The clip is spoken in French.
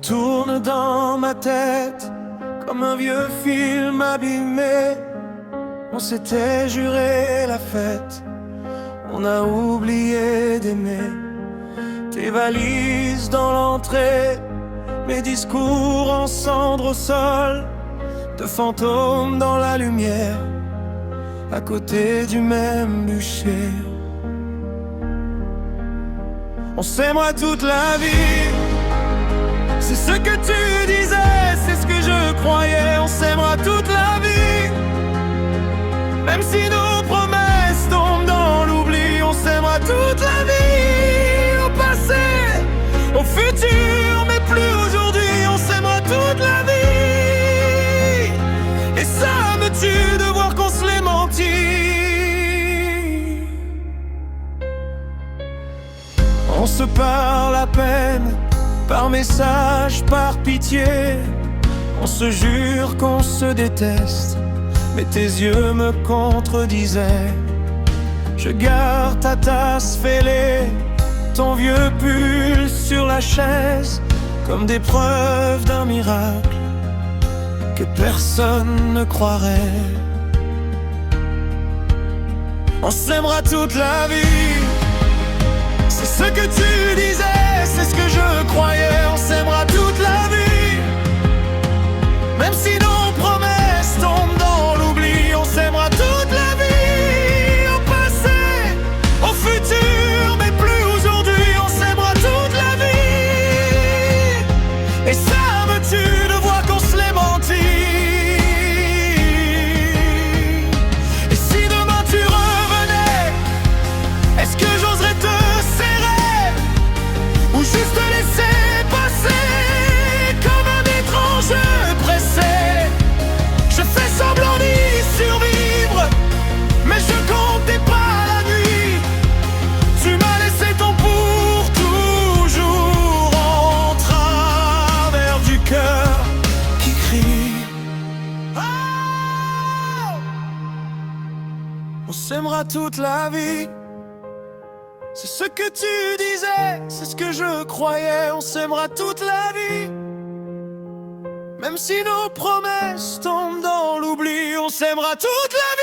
tourne dans ma tête comme un vieux film abîmé. On s'était juré la fête, on a oublié d'aimer. Tes valises dans l'entrée, mes discours en cendres au sol, de fantômes dans la lumière, à côté du même bûcher. On s'aimera toute la vie, c'est ce que tu disais, c'est ce que je croyais. On s'aimera toute la vie, même si nos promesses tombent dans l'oubli. On s'aimera toute la vie, au passé, au futur, mais plus aujourd'hui. On s'aimera toute la vie, et ça me tue de voir qu'on se l'est menti. On se parle à peine, par message, par pitié. On se jure qu'on se déteste, mais tes yeux me contredisaient. Je garde ta tasse fêlée, ton vieux pull sur la chaise, comme des preuves d'un miracle que personne ne croirait. On s'aimera toute la vie, c'est ce que tu disais, c'est ce que je croyais. On s'aimera toute la vie, même si nos promesses tombent dans l'oubli. On s'aimera toute la vie, au passé, au futur, mais plus aujourd'hui. On s'aimera toute la vie, et ça me tue de voir qu'on se l'est menti. Et si demain tu revenais, est-ce que j'oserais te serrer, ou juste te laisser passer comme un étrange pressé? Je fais semblant d'y survivre, mais je comptais pas la nuit. Tu m'as laissé ton pour toujours en travers du cœur qui crie. Oh, on s'aimera toute la vie, c'est ce que tu disais, c'est ce que je croyais. On s'aimera toute la vie, même si nos promesses tombent dans l'oubli. On s'aimera toute la vie.